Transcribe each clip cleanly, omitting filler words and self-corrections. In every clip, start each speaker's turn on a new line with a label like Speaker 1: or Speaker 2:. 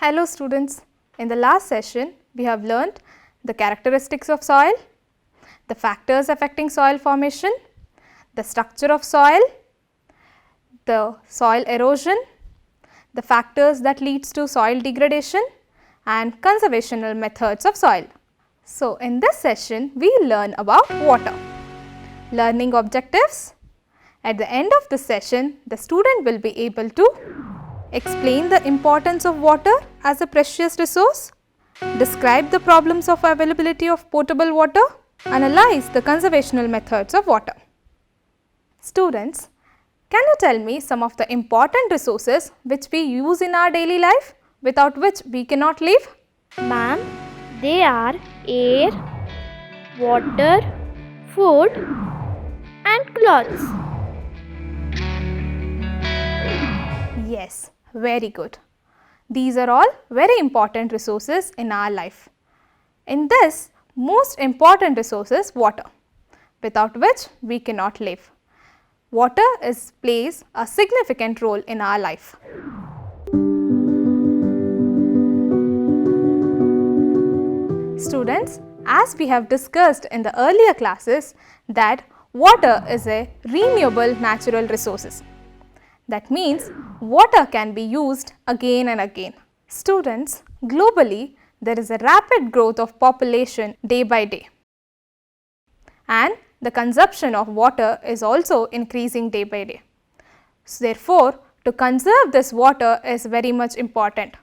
Speaker 1: Hello students, in the last session we have learnt the characteristics of soil, the factors affecting soil formation, the structure of soil, the soil erosion, the factors that leads to soil degradation and conservational methods of soil. So, in this session we will learn about water. Learning objectives. At the end of this session, the student will be able to explain the importance of water as a precious resource, describe the problems of availability of potable water, analyze the conservational methods of water. Students, can you tell me some of the important resources which we use in our daily life without which we cannot live?
Speaker 2: Ma'am, they are air, water, food and clothes.
Speaker 1: Yes, very good. These are all very important resources in our life. In this, most important resource is water, without which we cannot live. Water plays a significant role in our life. Students, as we have discussed in the earlier classes that water is a renewable natural resource. That means water can be used again and again. Students, globally there is a rapid growth of population day by day, and the consumption of water is also increasing day by day. So, therefore, to conserve this water is very much important.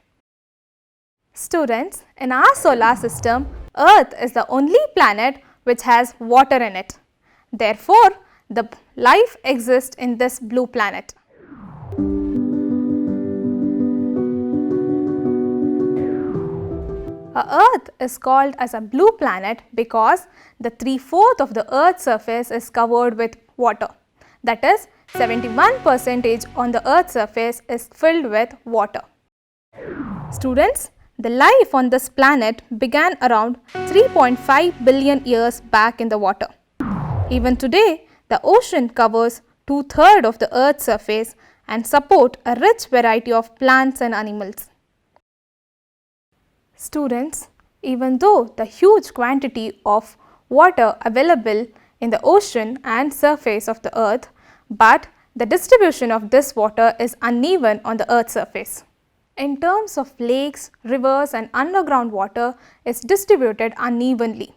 Speaker 1: Students, in our solar system, Earth is the only planet which has water in it. Therefore, the life exists in this blue planet. Earth is called as a blue planet because the 3/4 of the Earth's surface is covered with water. That is, 71% on the Earth's surface is filled with water. Students, the life on this planet began around 3.5 billion years back in the water. Even today, the ocean covers 2/3 of the Earth's surface and support a rich variety of plants and animals. Students, even though the huge quantity of water available in the ocean and surface of the Earth, but the distribution of this water is uneven on the Earth's surface. In terms of lakes, rivers and underground water is distributed unevenly.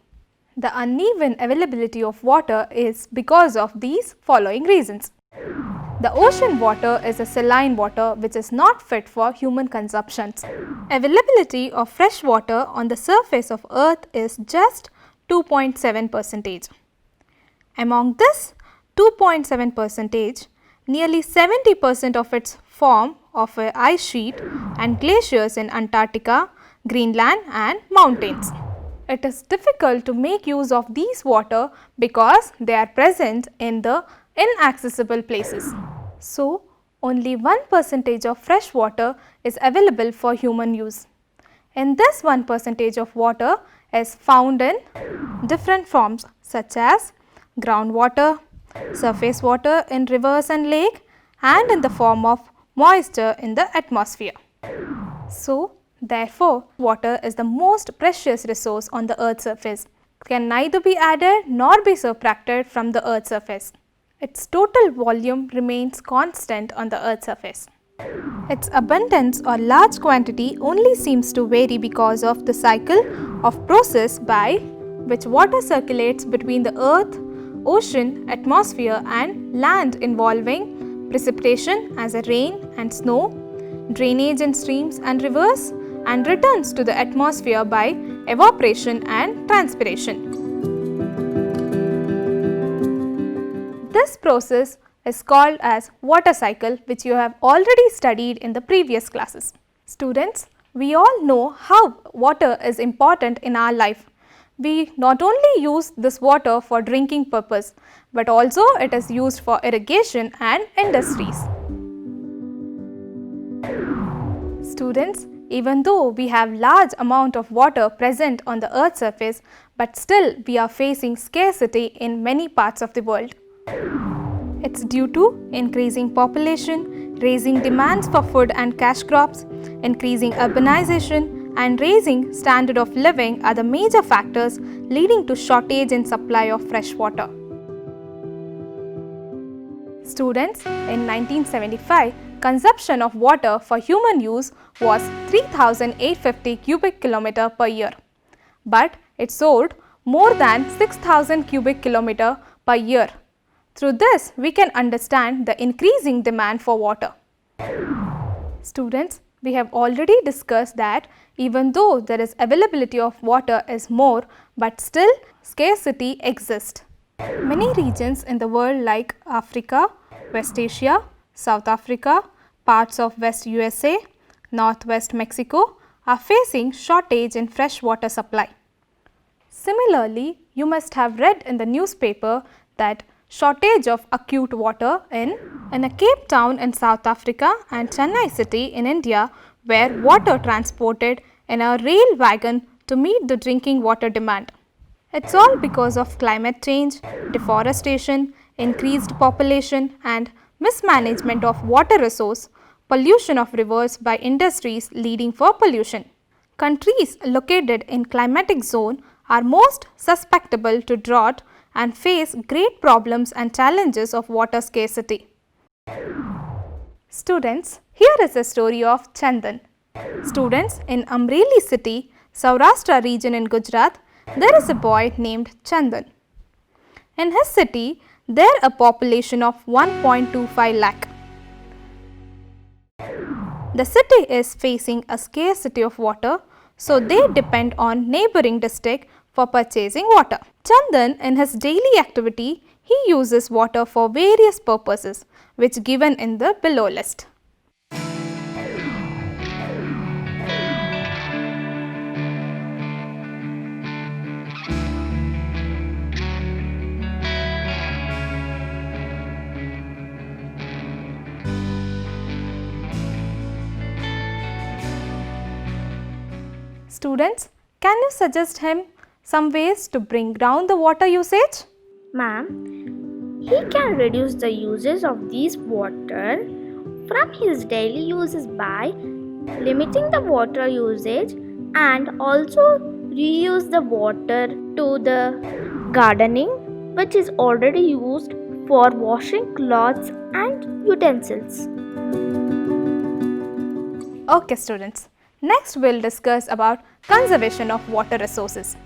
Speaker 1: The uneven availability of water is because of these following reasons. The ocean water is a saline water which is not fit for human consumption. Availability of fresh water on the surface of Earth is just 2.7%. Among this 2.7%, nearly 70% of its form of an ice sheet and glaciers in Antarctica, Greenland and mountains. It is difficult to make use of these water because they are present in the inaccessible places. So, only 1% of fresh water is available for human use. And this 1% of water is found in different forms such as groundwater, surface water in rivers and lakes, and in the form of moisture in the atmosphere. So, therefore, water is the most precious resource on the Earth's surface. It can neither be added nor be subtracted from the Earth's surface. Its total volume remains constant on the Earth's surface. Its abundance or large quantity only seems to vary because of the cycle of process by which water circulates between the Earth, ocean, atmosphere and land involving precipitation as a rain and snow, drainage in streams and rivers, and returns to the atmosphere by evaporation and transpiration. This process is called as water cycle, which you have already studied in the previous classes. Students, we all know how water is important in our life We not only use this water for drinking purpose, but also it is used for irrigation and industries. Students, even though we have large amount of water present on the earth's surface, but still we are facing scarcity in many parts of the world. It's due to increasing population, raising demands for food and cash crops, increasing urbanization, and raising standard of living are the major factors leading to shortage in supply of fresh water. Students, in 1975, consumption of water for human use was 3,850 cubic kilometer per year, but it sold more than 6,000 cubic kilometer per year. Through this, we can understand the increasing demand for water. Students, we have already discussed that even though there is availability of water is more, but still scarcity exists. Many regions in the world like Africa, West Asia, South Africa, parts of West USA, Northwest Mexico are facing shortage in fresh water supply. Similarly, you must have read in the newspaper that shortage of acute water in a Cape Town in South Africa and Chennai city in India, where water transported in a rail wagon to meet the drinking water demand. It's all because of climate change, deforestation, increased population and mismanagement of water resource, pollution of rivers by industries leading for pollution. Countries located in climatic zone are most susceptible to drought and face great problems and challenges of water scarcity. Students, here is a story of Chandan. Students, in Amreli city, Saurashtra region in Gujarat, there is a boy named Chandan. In his city, there is a population of 1.25 lakh. The city is facing a scarcity of water, so they depend on neighboring district for purchasing water. Chandan, in his daily activity, he uses water for various purposes, which given in the below list. Students, can you suggest him some ways to bring down the water usage?
Speaker 2: Ma'am, he can reduce the uses of these water from his daily uses by limiting the water usage and also reuse the water to the gardening, which is already used for washing clothes and utensils.
Speaker 1: Okay students, next we'll discuss about conservation of water resources.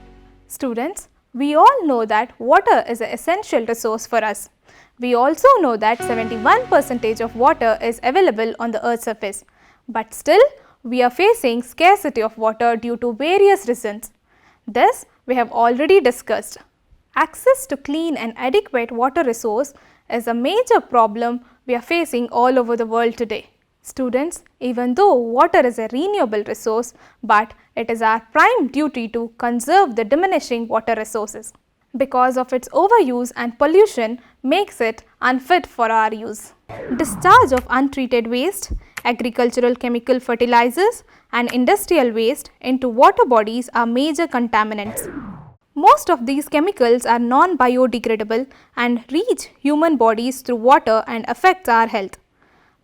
Speaker 1: Students, we all know that water is an essential resource for us. We also know that 71% of water is available on the earth's surface, but still we are facing scarcity of water due to various reasons. This we have already discussed. Access to clean and adequate water resource is a major problem we are facing all over the world today. Students, even though water is a renewable resource, but it is our prime duty to conserve the diminishing water resources. Because of its overuse and pollution makes it unfit for our use. Discharge of untreated waste, agricultural chemical fertilizers and industrial waste into water bodies are major contaminants. Most of these chemicals are non-biodegradable and reach human bodies through water and affects our health.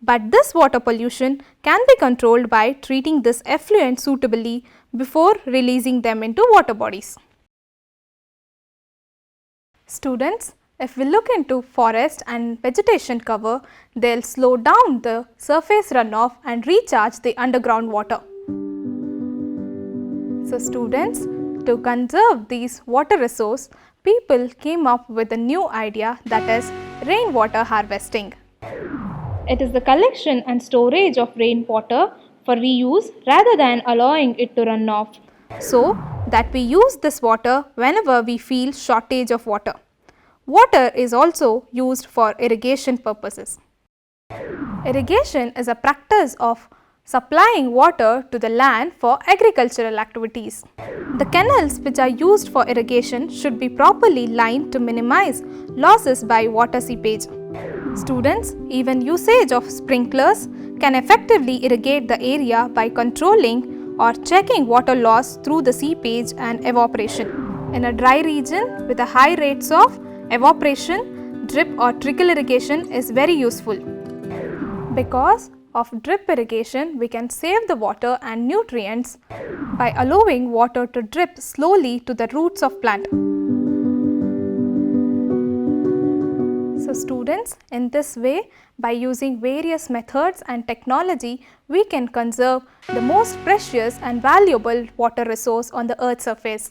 Speaker 1: But this water pollution can be controlled by treating this effluent suitably before releasing them into water bodies. Students, if we look into forest and vegetation cover, they'll slow down the surface runoff and recharge the underground water. So students, to conserve these water resource, people came up with a new idea, that is rainwater harvesting. It is the collection and storage of rainwater for reuse rather than allowing it to run off, so that we use this water whenever we feel shortage of water. Water is also used for irrigation purposes. Irrigation is a practice of supplying water to the land for agricultural activities. The canals which are used for irrigation should be properly lined to minimize losses by water seepage. Students, even usage of sprinklers can effectively irrigate the area by controlling or checking water loss through the seepage and evaporation. In a dry region with a high rates of evaporation, drip or trickle irrigation is very useful. Because of drip irrigation, we can save the water and nutrients by allowing water to drip slowly to the roots of plant. So students, in this way, by using various methods and technology, we can conserve the most precious and valuable water resource on the earth's surface.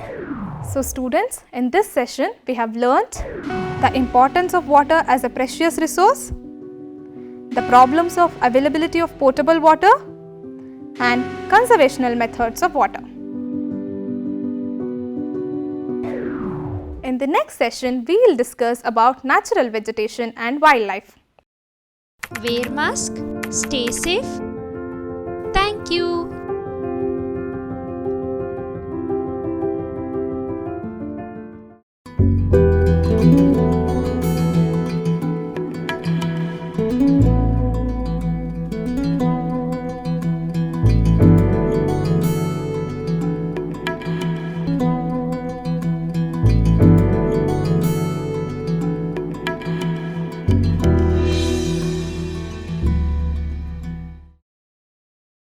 Speaker 1: So students, in this session, we have learnt the importance of water as a precious resource, the problems of availability of potable water, and conservational methods of water. In the next session, we will discuss about natural vegetation and wildlife.
Speaker 3: Wear mask, stay safe. Thank you.